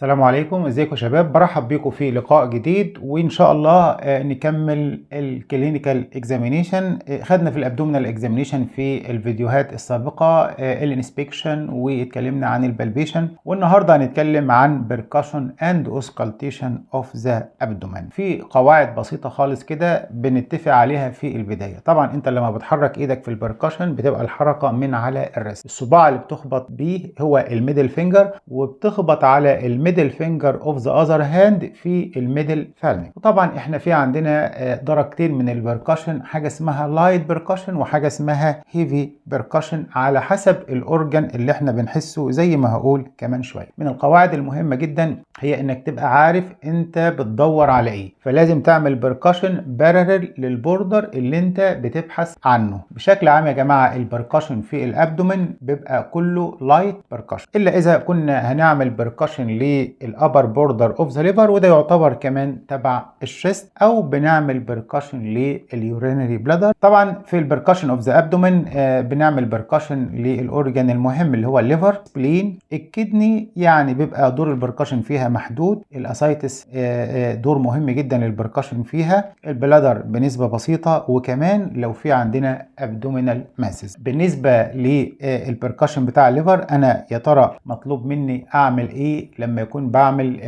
السلام عليكم، ازيكم يا شباب؟ برحب بيكم في لقاء جديد وان شاء الله نكمل الكلينيكال اكزامينيشن. خدنا في الابدومينال اكزامينيشن في الفيديوهات السابقه الانسبكشن واتكلمنا عن البلبيشن، والنهارده هنتكلم عن بيركشن اند اوسكالتيشن اوف ذا ابدومين. في قواعد بسيطه خالص كده بنتفق عليها في البدايه. طبعا انت لما بتحرك ايدك في البركشن بتبقى الحركه من على الريست. الصباع اللي بتخبط بيه هو الميدل فينجر، وبتخبط على الميدل فينجر اوف ذا اذر هاند في الميدل فالنج. وطبعا احنا في عندنا درجتين من البركشن، حاجه اسمها لايت بركشن وحاجه اسمها هيفي بركشن، على حسب الاورجن اللي احنا بنحسه زي ما هقول كمان شويه. من القواعد المهمه جدا هي انك تبقى عارف انت بتدور على ايه، فلازم تعمل بركشن بارلل للبوردر اللي انت بتبحث عنه. بشكل عام يا جماعه البركشن في الابدومين بيبقى كله لايت بركشن، الا اذا كنا هنعمل بركشن للابر بوردر اوف ذا ليفر، وده يعتبر كمان تبع الشيست، او بنعمل بركشن لليورينري بلادر. طبعا في البركشن اوف ذا ابدومين بنعمل بركشن للاورجن المهم اللي هو الليفر، سبلين، الكدني، يعني بيبقى دور البركشن فيها محدود. الاسايتس دور مهم جدا للبركشن فيها، البلادر بنسبه بسيطه، وكمان لو في عندنا ابدومينال ماسز. بالنسبه للبركشن بتاع الليفر، انا يا ترى مطلوب مني اعمل ايه لما يكون بعمل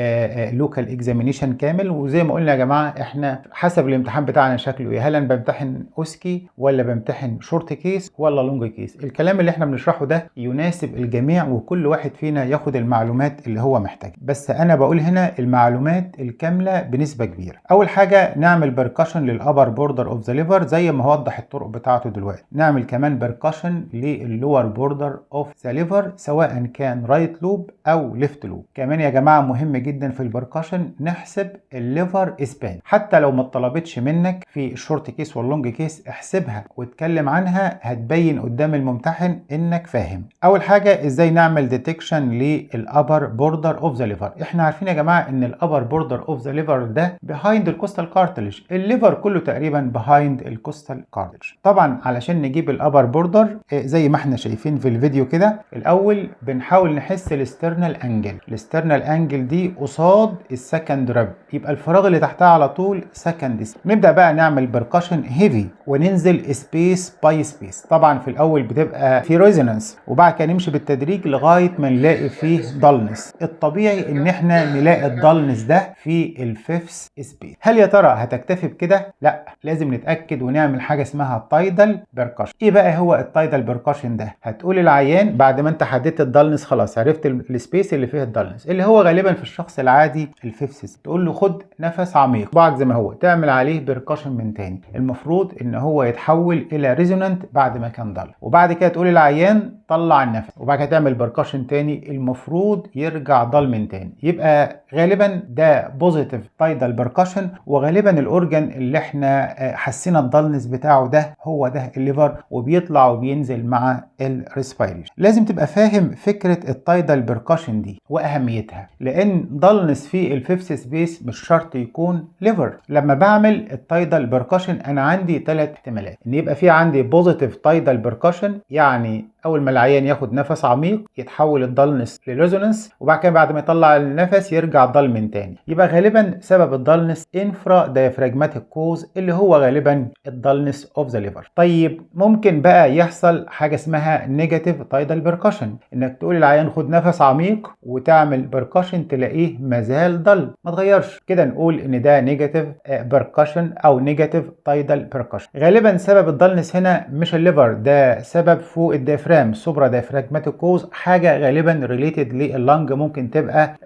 لوكال اكزامينيشن كامل؟ وزي ما قلنا يا جماعه احنا حسب الامتحان بتاعنا شكله ايه، هل انا بمتحن اوسكي ولا بمتحن شورت كيس ولا لونج كيس. الكلام اللي احنا بنشرحه ده يناسب الجميع، وكل واحد فينا ياخد المعلومات اللي هو محتاجها، بس انا بقول هنا المعلومات الكامله بنسبه كبيره. اول حاجه نعمل بركشن للابر بوردر اوف ذا ليفر زي ما هوضح الطرق بتاعته دلوقتي. نعمل كمان بركشن لللور بوردر اوف ذا ليفر سواء كان رايت لوب او ليفت لوب. كمان يا جماعه مهم جدا في البركشن نحسب الليفر اسبان، حتى لو ما اتطلبتش منك في الشورت كيس واللونج كيس احسبها واتكلم عنها، هتبين قدام الممتحن انك فاهم. اول حاجه ازاي نعمل ديتكشن للابر بوردر اوف ذا ليفر. احنا عارفين يا جماعه ان الابر بوردر اوف ذا ليفر ده بيهايند الكوستال كارتلج، الليفر كله تقريبا بيهايند الكوستال كارتلج. طبعا علشان نجيب الابر بوردر زي ما احنا شايفين في الفيديو كده، الاول بنحاول نحس الاسترنال انجل. الاسترنال انجل دي قصاد السكند ريب، يبقى الفراغ اللي تحتها على طول سكند. نبدا بقى نعمل بركشن هيفي وننزل سبيس باي سبيس. طبعا في الاول بتبقى في ريزونانس، وبعد كده نمشي بالتدريج لغايه ما نلاقي فيه دالنس. الطبيعي ان احنا نلاقي الدالنس ده في الفيفث سبيس. هل يا ترى هتكتفي بكده؟ لا، لازم نتاكد ونعمل حاجه اسمها تايدال بركشن. ايه بقى هو التايدال بركشن ده؟ هتقول العيان بعد ما انت حددت الدالنس، خلاص عرفت السبيس اللي فيه الدالنس اللي هو غالبا في الشخص العادي الفيفث، تقول له خد نفس عميق بعد زي ما هو، تعمل عليه بركشن من تاني. المفروض ان هو يتحول الى ريزونانت بعد ما كان ضل، وبعد كده تقول للعيان طلع النفس، وبعد كده تعمل بركشن تاني، المفروض يرجع ضل من تاني. يبقى غالبا ده بوزيتيف تايدال بركشن، وغالبا الاورجن اللي احنا حسينا الضلنس بتاعه ده هو ده الليفر، وبيطلع وبينزل مع الريسبيريشن. لازم تبقى فاهم فكره التايدال بركشن دي واهميتها، لان ضلنس في الفيفث سبيس مش شرط يكون ليفر. لما بعمل التايدال بركشن انا عندي 3 احتمالات، ان يبقى في عندي بوزيتيف تايدال بركشن، يعني اول ما العيان ياخد نفس عميق يتحول الضلنس لريزونانس، وبعد كده بعد ما يطلع النفس يرجع ضل من تاني. يبقى غالبا سبب الضلنس انفرا دايفراجماتيك كوز اللي هو غالبا الضلنس اوف ذا ليفر. طيب ممكن بقى يحصل حاجه اسمها نيجاتيف تايدال بركشن، انك تقول للعيان خد نفس عميق وتعمل بركشن تلاقيه مازال ضل ما اتغيرش، كده نقول ان ده نيجاتيف بركشن او نيجاتيف تايدال بركشن. غالبا سبب الضلنس هنا مش الليفر، ده سبب فوق الديافرام، سوبرا دايفراجماتيك كوز، حاجه غالبا ريليتد لللنج، ممكن تبقى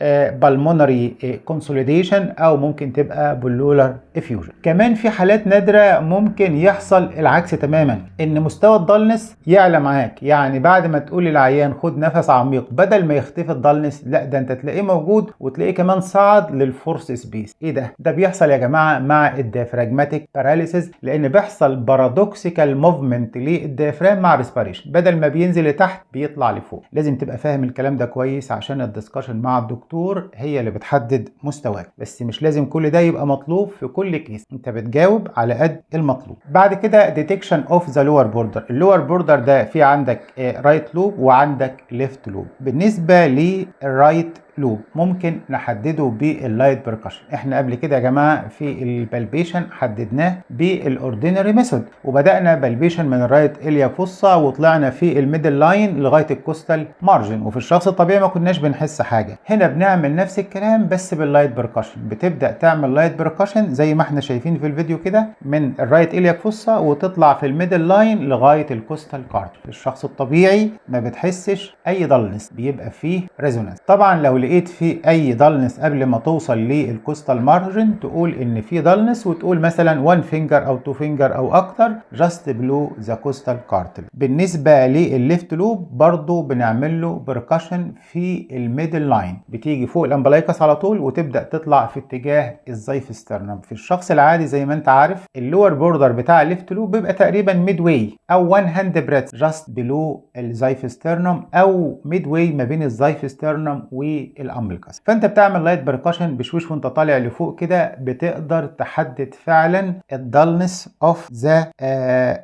بالمونري كونسوليديشن او ممكن تبقى بلولار افيوجن. كمان في حالات نادره ممكن يحصل العكس تماما، ان مستوى الضلنس يعلى معاك، يعني بعد ما تقول للعيان خد نفس عميق بدل ما يختفي الضلنس، لا ده انت تلاقيه موجود وتلاقيه كمان صعد للفورس سبيس. ايه ده؟ ده بيحصل يا جماعه مع الديافراجماتيك باراليسيس، لان بيحصل بارادوكسيكال موفمنت للديافرام مع ريسبيريشن، بدل ما بينزل لتحت بيطلع لفوق. لازم تبقى فاهم الكلام ده كويس عشان الدسكشن مع الدكتور هي اللي بتحدد مستواك، بس مش لازم كل ده يبقى مطلوب في كل كيس، انت بتجاوب على قد المطلوب. بعد كده ديتكشن اوف ذا لور بوردر. اللور بوردر ده في عندك رايت لوب وعندك ليفت لوب. بالنسبه للرايت لوب ممكن نحدده باللايت بركشن. احنا قبل كده يا جماعه في البالبيشن حددناه بالاوردينري ميثود، وبدانا بالبيشن من الرايت اليا فوسا وطلعنا في الميدل لاين لغايه الكوستال مارجن، وفي الشخص الطبيعي ما كناش بنحس حاجه. هنا بنعمل نفس الكلام بس باللايت بركشن، بتبدا تعمل لايت بركشن زي ما احنا شايفين في الفيديو كده من الرايت اليا فوسا وتطلع في الميدل لاين لغايه الكوستال كارتل. الشخص الطبيعي ما بتحسش اي ضلنس، بيبقى فيه ريزونانس. طبعا لو لقيت فيه اي ضلنس قبل ما توصل للكوستال مارجن تقول ان في ضلنس، وتقول مثلا 1 فينجر او 2 فينجر او اكتر جاست بلو ذا كوستال كارتل. بالنسبه للليفت لوب برضو بنعمل له بركشن في الميدل لاين، بتيجي فوق الامبلايكس على طول وتبدا تطلع في اتجاه الزيفسترنم. في الشخص العادي زي ما انت عارف اللور بوردر بتاع الليفت لوب بيبقى تقريبا ميد واي او 1 هاند بريث جاست بلو الزيفسترنم او ميد واي ما بين الزيفسترنم والامبليكس. فانت بتعمل لايت بركشن بشويش وانت طالع لفوق كده، بتقدر تحدد فعلا الدلنس اوف ذا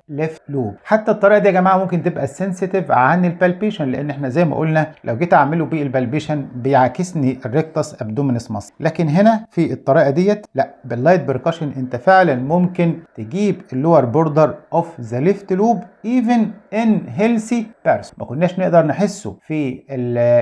ليفت لوب. حتى الطريقه دي يا جماعه ممكن تبقى سنسيتيف عن البالبيشن، لان احنا زي ما قلنا لو جيت اعمله بالبالبيشن بيعاكسني الريكتس ابدومينس ماسل، لكن هنا في الطريقه ديت لا، باللايت بركشن انت فعلا ممكن تجيب اللور بوردر اوف ذا ليفت لوب even in healthy person. ما كناش نقدر نحسه في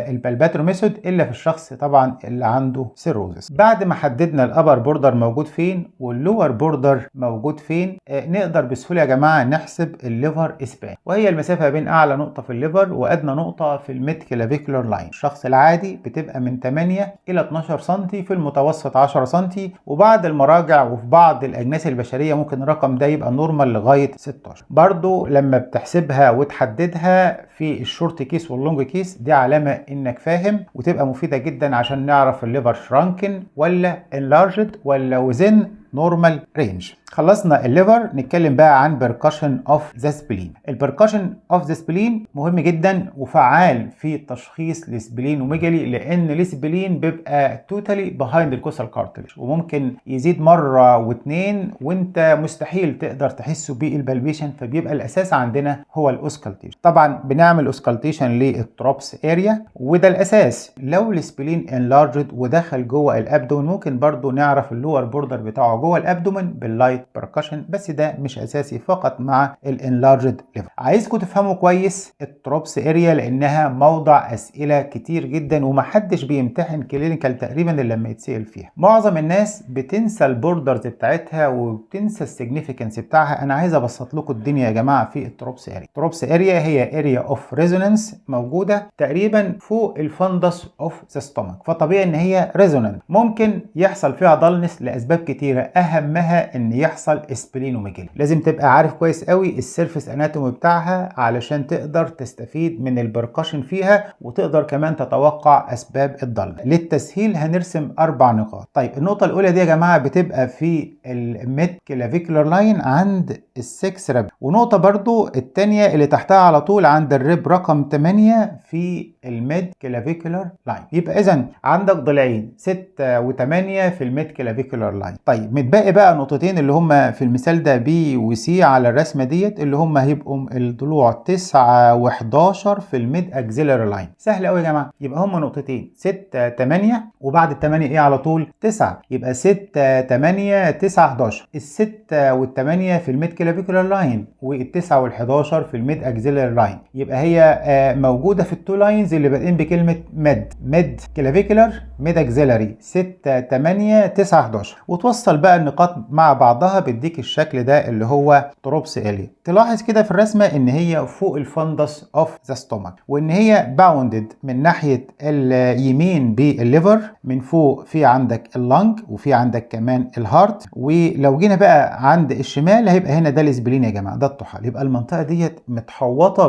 البالباترو ميثود الا في الشخص طبعا اللي عنده سيروزس. بعد ما حددنا الابر بوردر موجود فين واللور بوردر موجود فين، نقدر بسهوله يا جماعه نحسب الليفر اسبان، وهي المسافه بين اعلى نقطه في الليفر وادنى نقطه في الميد كلافيكولار لاين. الشخص العادي بتبقى من 8 الى 12 سم، في المتوسط 10 سم، وبعد المراجع وفي بعض الاجناس البشريه ممكن الرقم ده يبقى نورمال لغايه 16. برضو لما بتحسبها وتحددها في الشورت كيس واللونج كيس دي علامه انك فاهم، وتبقى مفيده جدا عشان نعرف الليفر شرانكن ولا انلارجد ولا وزن نورمال رينج. خلصنا الليفر، نتكلم بقى عن بركشن اوف ذا سبلين. البركشن اوف ذا سبلين مهم جدا وفعال في تشخيص السبلين وميجالي، لان السبلين بيبقى توتالي بيهايند الكوستال كارتلج، وممكن يزيد مره واثنين وانت مستحيل تقدر تحسه بالبالبيشن، فبيبقى الاساس عندنا هو الاوسكالتيشن. طبعا بنعمل اوسكالتيشن للتروبس اريا وده الاساس. لو السبلين انلارجد ودخل جوه الابدومن ممكن برضو نعرف اللور بوردر بتاعه جوه الابدومن باللايت بركشن، بس ده مش اساسي، فقط مع الانلارجد ليفر. عايزكم تفهموا كويس التروبس اريا لانها موضع اسئله كتير جدا ومحدش بيمتحن كلينيكال تقريبا الا لما يتسال فيها. معظم الناس بتنسى البوردرز بتاعتها وبتنسى السيجنيفيكانس بتاعها. انا عايز ابسط لكم الدنيا يا جماعه في التروبس اريا. التروبس اريا هي اريا اوف ريزونانس موجوده تقريبا فوق الفندس اوف ذا ستومك، فطبيعي ان هي ريزونانت. ممكن يحصل فيها ضلنس لاسباب كتيره، اهمها ان يحصل سبلينوميجالي. لازم تبقى عارف كويس قوي السيرفيس اناتومي بتاعها علشان تقدر تستفيد من البركشن فيها وتقدر كمان تتوقع اسباب الضلمه. للتسهيل هنرسم 4 نقاط. طيب النقطه الاولى دي يا جماعه بتبقى في الميد كلافيكولار لاين عند ال6 ريب، ونقطه برضو الثانيه اللي تحتها على طول عند الريب رقم 8 في الميد كلافيكولار لاين. يبقى اذا عندك ضلعين 6 و8 في الميد كلافيكولار لاين. طيب متبقي بقى نقطتين اللي هم في المثال ده بي وسي على الرسمه ديت، اللي هم هيبقوا الضلوع 9 و11 في الميد اكزيلر لاين. سهل قوي يا جماعه، يبقى هم نقطتين 6 8 وبعد ال8 ايه على طول 9، يبقى 6 8 9 11. ال6 وال8 في الميد كلافيكولار لاين وال9 وال11 في الميد اكزيلر لاين، يبقى هي موجوده في التو لاينز اللي بادئين بكلمه ميد كلافيكولار ميد اكزيلري 6 8 9 11، وتوصل بقى النقاط مع بعضها بيديك الشكل ده اللي هو تروبس اريا. تلاحظ كده في الرسمه ان هي فوق الفندس اوف ذا ستومك، وان هي باوندد من ناحيه اليمين بالليفر، من فوق في عندك اللنج وفي عندك كمان الهارت، ولو جينا بقى عند الشمال هيبقى هنا ده الاسبلين يا جماعه، ده الطحال. يبقى المنطقه ديت متحوطه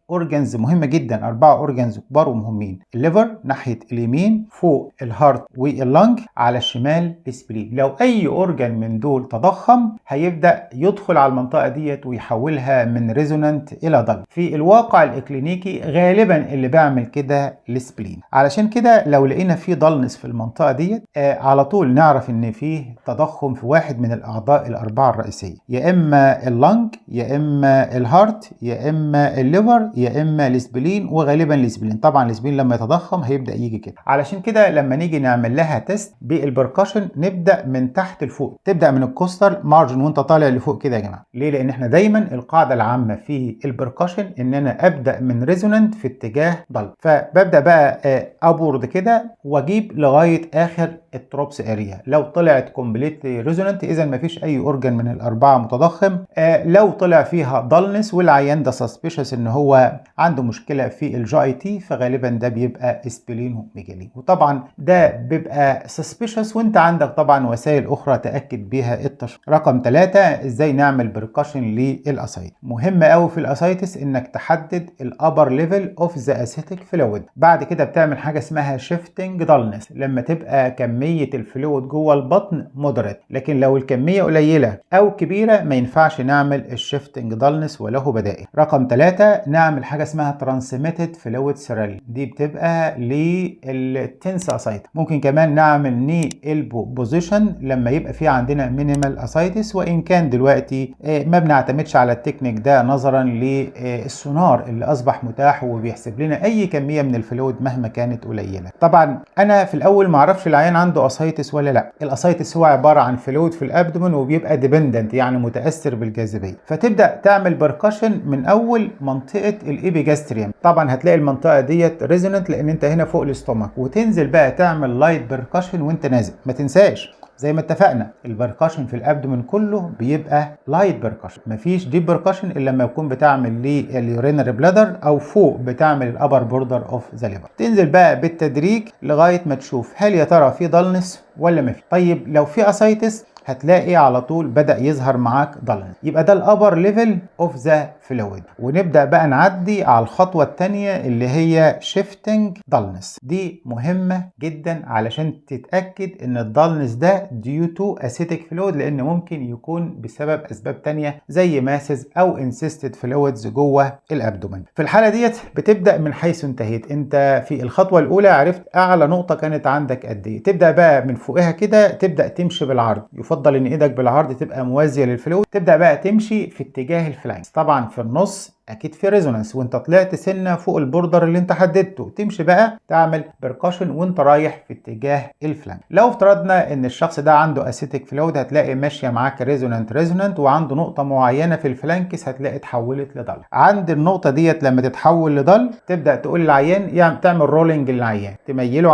باورجنز مهمه جدا، 4 اورجنز كبار ومهمين. الليفر ناحيه اليمين، فوق الهارت واللنج، على الشمال الاسبلين. لو اي اورجن من دول تضخم هيبدا يدخل على المنطقه ديت ويحولها من ريزونانت الى ضلمه. في الواقع الاكلينيكي غالبا اللي بيعمل كده الاسبلين. علشان كده لو لقينا في ضلنس في المنطقه ديت على طول نعرف ان فيه تضخم في واحد من الاعضاء الاربعه الرئيسيه، يا اما اللنج يا اما الهارت يا اما الليفر يا اما الاسبلين، وغالبا الاسبلين. طبعا السبلين لما يتضخم هيبدا يجي كده. علشان كده لما نيجي نعمل لها تيست بالبركشن نبدا من تحت لفوق، تبدا من الكوستال مارجن وانت طالع لفوق كده يا جماعه. ليه؟ لان احنا دايما القاعده العامه في البركشن ان انا ابدا من ريزونانت في اتجاه ضل، فببدا بقى ابورد كده واجيب لغايه اخر التروبس اريا. لو طلعت كومبليتلي ريزونانت اذا ما فيش اي اورجن من الاربعه متضخم. لو طلع فيها ضلنس والعيان ده سسبيشس ان هو عنده مشكله في الجي اي تي فغالبا ده بيبقى سبلينوميجالي، وطبعا ده بيبقى سسبيشس وانت عندك طبعا وسائل اخرى تاكد بيها التشخيص. رقم 3 ازاي نعمل بركشن للاسايتس. مهم قوي في الاسايتس انك تحدد الابر ليفل اوف ذا اسيتيك فلويد. بعد كده بتعمل حاجه اسمها شيفتنج دالنس لما تبقى كميه الفلويد جوه البطن مودريت، لكن لو الكميه قليله او كبيره ما ينفعش نعمل الشيفتنج دالنس وله بدائل. رقم 3 نعمل حاجه اسمها ترانسميتد فلويد سيرال، دي بتبقى للتنس اسايتس. ممكن كمان نعمل ني البو بوزيشن لما يبقى في عندنا مينيمال اسايتس، وان كان دلوقتي ما بنعتمدش على التكنيك ده نظرا للسونار اللي اصبح متاح وبيحسب لنا اي كميه من الفلويد مهما كانت قليله. طبعا انا في الاول ما اعرفش العيان عنده اسايتس ولا لا. الاسايتس هو عباره عن فلويد في الابدومن وبيبقى ديبندنت يعني متاثر بالجاذبيه، فتبدا تعمل بركشن من اول منطقه الابيجاستريوم. طبعا هتلاقي المنطقه ديت ريزونانت لان انت هنا فوق الاستومك، وتنزل بقى تعمل لايت بركشن وانت نازل. ما تنساش زي ما اتفقنا البركشن في الابدومن كله بيبقى لايت بركشن، مفيش ديب بركشن الا لما يكون بتعمل لليورينري بلادر او فوق بتعمل الابر بوردر اوف ذا ليفر. تنزل بقى بالتدريج لغايه ما تشوف هل يا ترى في ضلنس ولا ما في. طيب لو في اسايتس هتلاقي على طول بدأ يظهر معاك ضلنس، يبقى ده الابر ليفل اوف ذا فلويد. ونبدأ بقى نعدي على الخطوة الثانية اللي هي شيفتنج ضلنس. دي مهمة جدا علشان تتأكد ان الضلنس ده ديو تو اسيتيك فلويد، لان ممكن يكون بسبب اسباب تانية زي ماسز او انسيستد فلويدز جوه الابدومن. في الحالة ديت بتبدأ من حيث انتهيت. انت في الخطوة الاولى عرفت اعلى نقطة كانت عندك قد ايه، تبدأ بقى من فوقها كده تبدأ تمشي بالعرض. يفضل ان ايدك بالعرض تبقى موازيه للفلويد. تبدا بقى تمشي في اتجاه الفلانكس. طبعا في النص اكيد في ريزونانس وانت طلعت سنه فوق البوردر اللي انت حددته، تمشي بقى تعمل بركشن وانت رايح في اتجاه الفلانك. لو افترضنا ان الشخص ده عنده اسيتيك فلويد هتلاقي ماشيه معاك ريزونانت وعنده نقطه معينه في الفلانكس هتلاقي اتحولت لضل. عند النقطه ديت لما تتحول لضل تبدا تقول للعيان يعني تعمل رولينج للعيان، تميله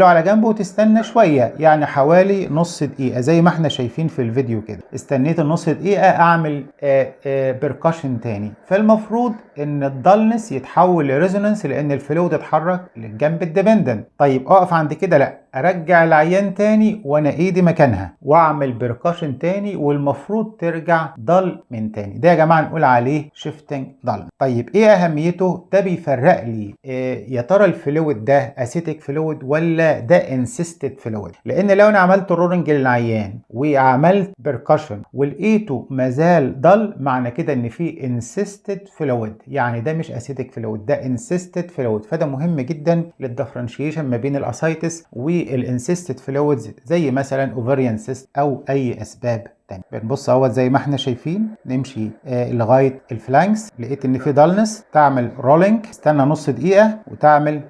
على جنبه وتستنى شويه يعني حوالي نص دقيقه زي ما احنا شايفين في الفيديو كده. استنيت النص دقيقه اعمل بركشن تاني. فالمفروض ان الضلنس يتحول لريزونانس لان الفلويد اتحرك للجنب الديبندنت. طيب اقف عند كده؟ لا، ارجع العيان تاني وانا ايدي مكانها واعمل بركشن تاني والمفروض ترجع ضل من تاني. ده يا جماعه نقول عليه شيفتنج ضل. طيب ايه اهميته؟ ده بيفرق لي يا ترى الفلويد ده اسيتيك فلويد ولا ده انسيستد فلويد. لان لو انا عملت رولنج للعيان وعملت بركشن ولقيته مازال ضل معنى كده ان في انسيستد فلويد، يعني ده مش اسيتيك فلويد، ده انسيستد فلويد. فده مهم جدا للدفرنشيشن ما بين الاسايتس والانسيستد فلويدز زي مثلا اوفريان سيست او اي اسباب تاني. بنبص اهوت زي ما احنا شايفين نمشي لغايه الفلانكس، لقيت ان في دالنس تعمل رولينج، استنى نص دقيقه وتعمل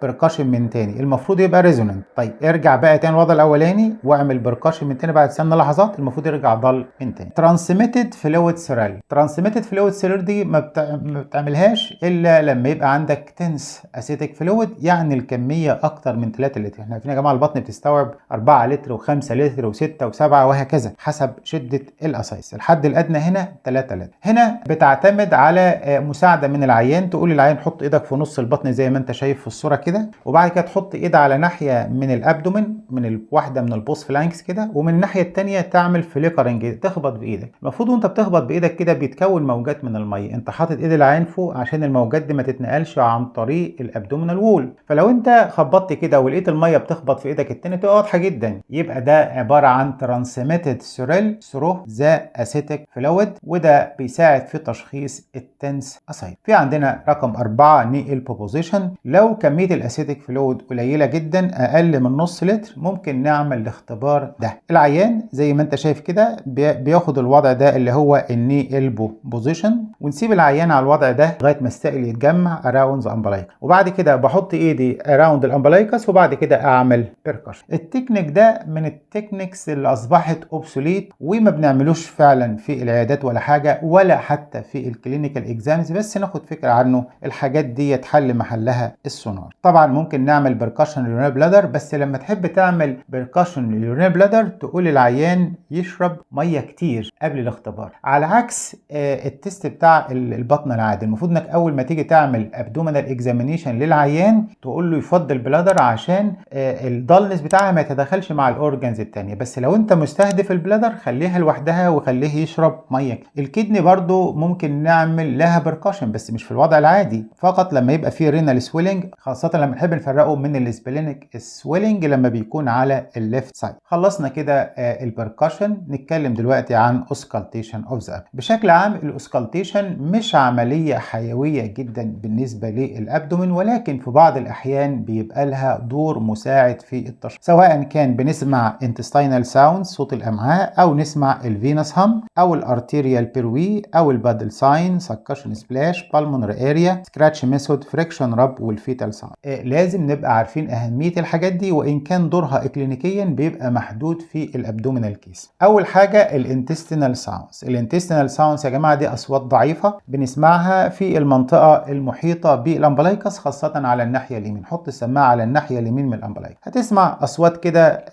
بركشن من تاني، المفروض يبقى ريزونانت. طيب ارجع بقى تاني الوضع الاولاني واعمل بركشن من تاني بعد استنى لحظات، المفروض يرجع ضل من تاني. ترانسميتد فلويد سيرال. ترانسميتد فلويد سيرال دي ما بتعملهاش الا لما يبقى عندك تنس اسيتيك فلويد، يعني الكميه اكتر من 3 لتر. احنا عارفين يا جماعه البطن بتستوعب 4 لتر و5 لتر و6 و7 وهكذا حسب شدة الأسايس. الحد الأدنى هنا 3 لتر. هنا بتعتمد على مساعدة من العيان، تقول للعيان حط ايدك في نص البطن زي ما انت شايف في الصورة كده، وبعد كده تحط ايد على ناحية من الابدومن من واحدة من البوست فلانكس كده، ومن الناحية التانية تعمل فليكرنج تخبط بايدك. المفروض وانت بتخبط بايدك كده بيتكون موجات من المية، انت حاطط ايد العيان فوق عشان الموجات دي ما تتنقلش عن طريق الابدومينال وول. فلو انت خبطت كده ولقيت المية بتخبط في ايدك التانية تبقى واضحة جدا، يبقى ده عبارة عن ترانسميتد جليسيرول ثرو ذا اسيتيك فلويد، وده بيساعد في تشخيص التنس اسايد. في عندنا رقم 4 ني البوبوزيشن. لو كميه الاسيتيك فلويد قليله جدا اقل من نص لتر ممكن نعمل الاختبار ده. العيان زي ما انت شايف كده بياخد الوضع ده اللي هو الني البو بوزيشن، ونسيب العيان على الوضع ده لغايه ما السائل يتجمع اراوند ذا امبلايكس، وبعد كده بحط ايدي اراوند الامبلايكس وبعد كده اعمل بيركشن. التكنيك ده من التكنيكس اللي اصبحت اوبسوليت وما بنعملوش فعلا في العيادات ولا حاجه ولا حتى في الكلينيكال اكزامز، بس ناخد فكره عنه. الحاجات دي تحل محلها السونار. طبعا ممكن نعمل بيركشن لليورينال بلادر، بس لما تحب تعمل بيركشن لليورينال بلادر تقول العيان يشرب ميه كتير قبل الاختبار، على عكس التست بتاع البطن العادي. المفروض انك اول ما تيجي تعمل ابدومينال اكزامينيشن للعيان تقول له يفضل بلادر عشان الضلنس بتاعها ما يتدخلش مع الاورجنز التانية، بس لو انت مستهدف البلادر خليها لوحدها وخليه يشرب ميه. الكدني برضو ممكن نعمل لها بركاشن بس مش في الوضع العادي، فقط لما يبقى فيه رينال سويلنج، خاصه لما نحب نفرقه من الاسبلينيك سويلنج لما بيكون على الليفت سايد. خلصنا كده البركاشن. نتكلم دلوقتي عن اوسكالتيشن اوف ذا. بشكل عام الاوسكالتيشن مش عمليه حيويه جدا بالنسبه للابدومين، ولكن في بعض الاحيان بيبقى لها دور مساعد في التشخيص، سواء كان بنسمع intestinal sounds صوت الامعاء، او نسمع الفينس هام، او الارتيريال بيروي، او البادل ساين، سكشن سبلاش، بالمونري اريا، سكراتش ميثود، فريكشن راب، والفيتال ساوند. لازم نبقى عارفين اهميه الحاجات دي، وان كان دورها اكلينيكيا بيبقى محدود في الابدومينال كيس. اول حاجه الانتستينال ساوندز. الانتستينال ساوندز يا جماعه دي اصوات ضعيفه بنسمعها في المنطقه المحيطه بالامبلايكس، خاصه على الناحيه اليمين. حط السماعه على الناحيه اليمين من الامبلايكس، هتسمع اصوات كده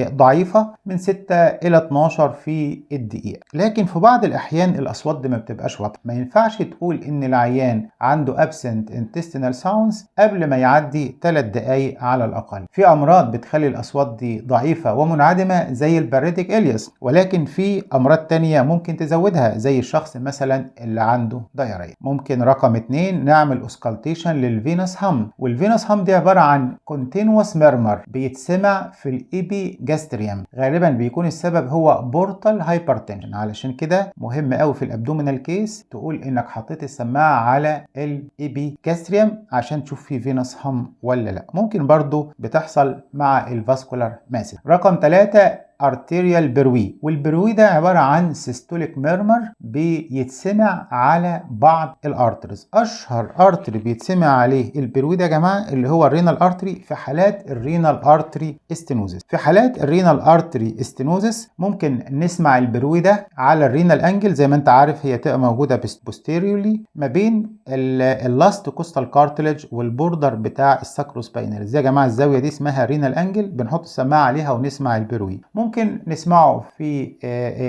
ضعيفه من 6 الى 12 في الدقيقه. لكن في بعض الاحيان الاصوات دي ما بتبقاش واضحه. ما ينفعش تقول ان العيان عنده absent intestinal sounds قبل ما يعدي 3 دقائق على الاقل. في امراض بتخلي الاصوات دي ضعيفه ومنعدمه زي الباريتيك الياس، ولكن في امراض تانية ممكن تزودها زي الشخص مثلا اللي عنده دايريا. ممكن رقم 2 نعمل اوسكالتيشن للفينس هام. والفينس هام دي عباره عن continuous murmur بيتسمع في الايبي جاستريوم، غالبا بيكون السبب هو بورتال هايبرتنشن. علشان كده مهم قوي في الابدومينال كيس تقول انك حطيت السماعه على الايبي جاستريوم عشان تشوف في فينس هام ولا لا. ممكن برضو بتحصل مع الفاسكولار ماسل. رقم 3 arterial بروي. والبروي ده عبارة عن systolic murmur بيتسمع على بعض الارترز. اشهر ارتري بيتسمع عليه البروي ده يا جماعة اللي هو الرينال ارتري في حالات الرينال ارتري استينوزس. في حالات الرينال ارتري استينوزس ممكن نسمع البروي ده على الرينال انجل. زي ما انت عارف هي تبقى موجودة posteriorly ما بين اللاست كوستال كارتلج والبوردر بتاع الساكروسباينال. يا جماعة الزاوية دي اسمها رينال انجل، بنحط السماعة عليها ونسمع البروي. ممكن نسمعه في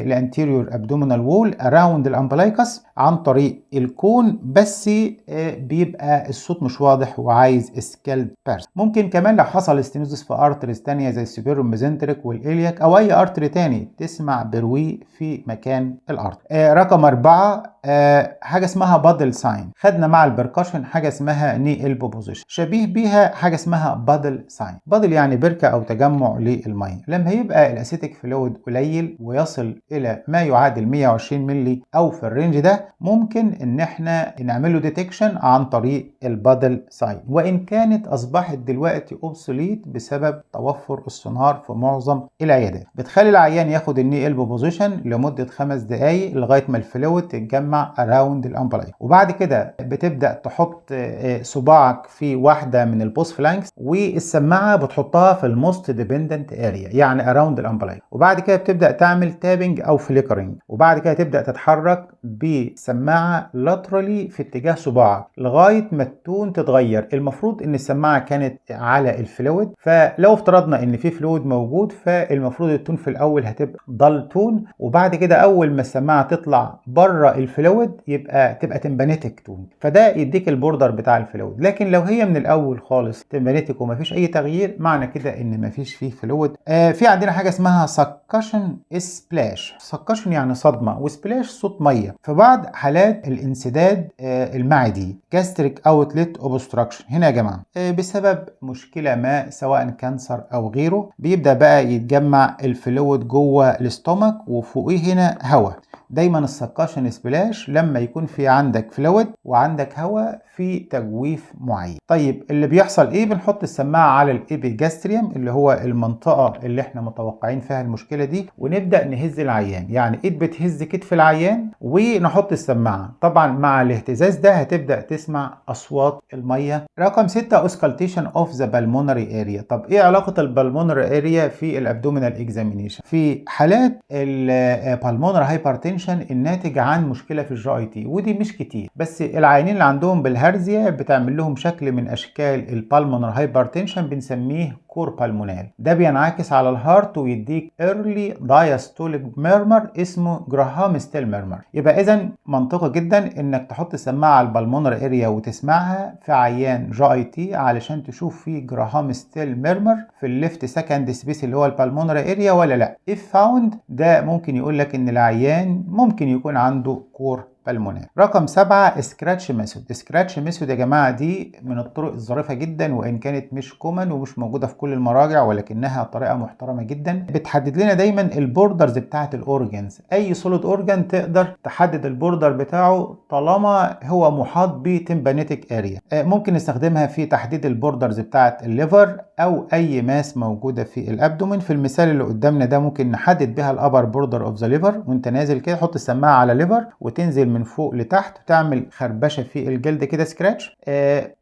الانتيريور ابدومينال وول اراوند الامبلايكس عن طريق الكون، بس بيبقى الصوت مش واضح وعايز سكيلد بيرس. ممكن كمان لو حصل استينوزس في ارتريز تانية زي السوبيريور ميزنتريك والإلياك او اي ارتري تاني تسمع بروي في مكان الارتري. رقم 4 حاجه اسمها بادل ساين. خدنا مع البركشن حاجه اسمها ني البو بوزيشن، شبيه بيها حاجه اسمها بادل ساين. بادل يعني بركه او تجمع للميه. لما يبقى الاسيتيك فلويد قليل ويصل الى ما يعادل 120 مللي او في الرينج ده، ممكن ان احنا نعمل له ديتكشن عن طريق البادل ساين، وان كانت اصبحت دلوقتي اوبسوليت بسبب توفر السونار في معظم العيادات. بتخلي العيان ياخد الني البو بوزيشن لمده 5 دقائق لغايه ما الفلويد تتجمع اراوند الامبلايك، وبعد كده بتبدا تحط صباعك في واحده من البوست فلانكس والسماعه بتحطها في الموست ديبندنت اريا يعني اراوند الامبلايك، وبعد كده بتبدا تعمل تابنج او فليكرنج، وبعد كده تبدا تتحرك بالسماعه لاترالي في اتجاه صباعك لغايه ما التون تتغير. المفروض ان السماعه كانت على الفلويد، فلو افترضنا ان في فلويد موجود فالمفروض التون في الاول هتبقى ضل تون، وبعد كده اول ما السماعه تطلع بره الفلويد تبقى تمبانيتك تون، فده يديك البوردر بتاع الفلويد. لكن لو هي من الاول خالص تمبانيتك ومفيش اي تغيير، معنى كده ان مفيش فيه فلويد. في عندنا حاجه اسمها اسمها سكشن سبلاش. سكشن يعني صدمة، وسبلاش صوت مية. في بعض حالات الانسداد المعدي gastric outlet obstruction هنا يا جماعة بسبب مشكلة ما سواء كانسر أو غيره، بيبدأ بقى يتجمع الفلويد جوه الاستومك وفوقيه هنا هواء. دايما السكاشن سبلاش لما يكون في عندك فلويد وعندك هواء في تجويف معين. طيب اللي بيحصل ايه؟ بنحط السماعه على الابيجاستريوم اللي هو المنطقه اللي احنا متوقعين فيها المشكله دي، ونبدا نهز العيان. يعني ايد بتهز كتف العيان ونحط السماعه. طبعا مع الاهتزاز ده هتبدا تسمع اصوات الميه. رقم 6 اوسكالتيشن اوف ذا بالمونري اريا. طب ايه علاقه البالمونري اريا في الابدومينال اكزامينيشن؟ في حالات البالمونري هايبرتنشن الناتج عن مشكله في الجي اي تي، ودي مش كتير، بس العيانين اللي عندهم بالهرزيا بتعمل لهم شكل من اشكال البالمونر هايبرتنشن بنسميه كور بالمونال. ده بينعكس على الهارت ويديك ايرلي دايستوليك ميرمر اسمه جراهام ستيل ميرمر. يبقى اذا منطقي جدا انك تحط سماعه على البالمونر اريا وتسمعها في عيان جي اي تي علشان تشوف فيه جراهام ستيل ميرمر في الليفت سكند سبيس اللي هو البالمونر اريا ولا لا. اف فاوند ده ممكن يقول لك ان العيان ممكن يكون عنده كور بالمونال. رقم 7 سكراتش ميثود. سكراتش ميثود يا جماعه دي من الطرق الظريفه جدا، وان كانت مش كومن ومش موجوده في كل المراجع، ولكنها طريقه محترمه جدا. بتحدد لنا دايما البوردرز بتاعه الاورجنز. اي سوليد اورجن تقدر تحدد البوردر بتاعه طالما هو محاط بتمبانيتك اريا. ممكن نستخدمها في تحديد البوردرز بتاعه الليفر او اي ماس موجوده في الابدومين. في المثال اللي قدامنا ده ممكن نحدد بها الابر بوردر اوف ذا ليفر. وانت نازل كده حط السماعه على ليفر وتنزل من فوق لتحت وتعمل خربشه في الجلد كده سكراتش.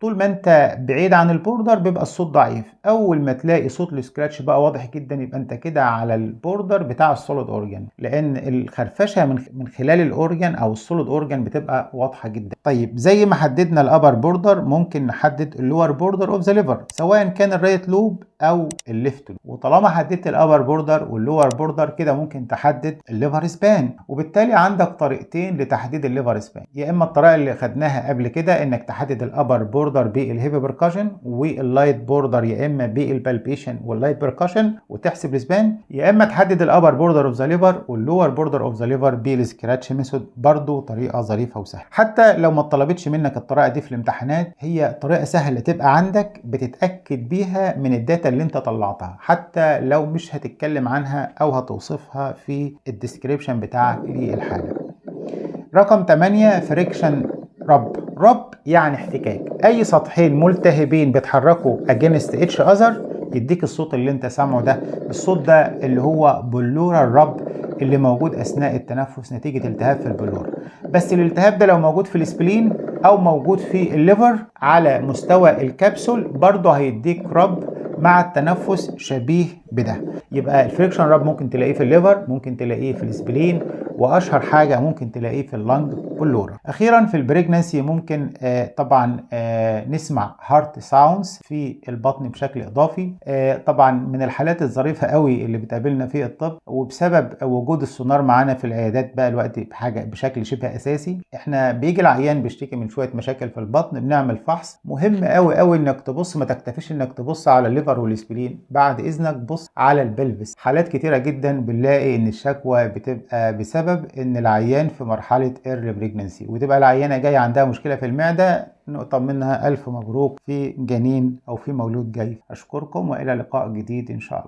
طول ما انت بعيد عن البوردر بيبقى الصوت ضعيف. اول ما تلاقي صوت السكراتش بقى واضح جدا يبقى انت كده على البوردر بتاع السوليد اورجان، لان الخرفشه من خلال الاورجان او السوليد اورجان بتبقى واضحه جدا. طيب زي ما حددنا الابر بوردر ممكن نحدد اللور بوردر اوف ذا ليفر سواء كان الرايت لوب او الليفت لوب. وطالما حددت الابر بوردر واللور بوردر كده ممكن تحدد الليفر سبان. وبالتالي عندك طريقتين لتحديد الليفر سبان. يا اما الطريقه اللي خدناها قبل كده انك تحدد الابر بوردر بالهيفي بركشن واللايت بوردر يا اما بالبالبيشن واللايت بركشن وتحسب السبان، يا اما تحدد الابر بوردر اوف ذا ليفر واللور بوردر اوف ذا ليفر بالسكراتش ميثود. برضو طريقه ظريفه وسهله. حتى لو ما طلبتش منك الطريقه دي في الامتحانات هي طريقه سهله تبقى عندك بتتاكد بيها من الداتا اللي انت طلعتها، حتى لو مش هتتكلم عنها او هتوصفها في الديسكريبشن بتاعك للحاله. رقم 8 فريكشن رب يعني احتكاك. اي سطحين ملتهبين بيتحركوا against each other يديك الصوت اللي انت سامعه ده. الصوت ده اللي هو بلورال رب اللي موجود اثناء التنفس نتيجة التهاب في البلور. بس الالتهاب ده لو موجود في السبلين او موجود في الليفر على مستوى الكبسول برضه هيديك رب مع التنفس شبيه بده. يبقى الفريكشن راب ممكن تلاقيه في الليفر، ممكن تلاقيه في السبلين، واشهر حاجه ممكن تلاقيه في اللنج بلورا. اخيرا في البريجنسي ممكن طبعا نسمع هارت ساوندز في البطن بشكل اضافي. طبعا من الحالات الظريفه قوي اللي بتقابلنا في الطب، وبسبب وجود السونار معانا في العيادات بقى الوقت بحاجه بشكل شبه اساسي. احنا بيجي العيان بيشتكي من شويه مشاكل في البطن، بنعمل فحص. مهم قوي قوي انك تبص، ما تكتفيش انك تبص على الليفر والسبلين، بعد اذنك بص على البلفس. حالات كتيره جدا بنلاقي ان الشكوى بتبقى بسبب ان العيان في مرحله ايرلي بريجنسي، وتبقى العيانه جايه عندها مشكله في المعده، نقطه منها الف مبروك في جنين او في مولود جاي. اشكركم والى لقاء جديد ان شاء الله.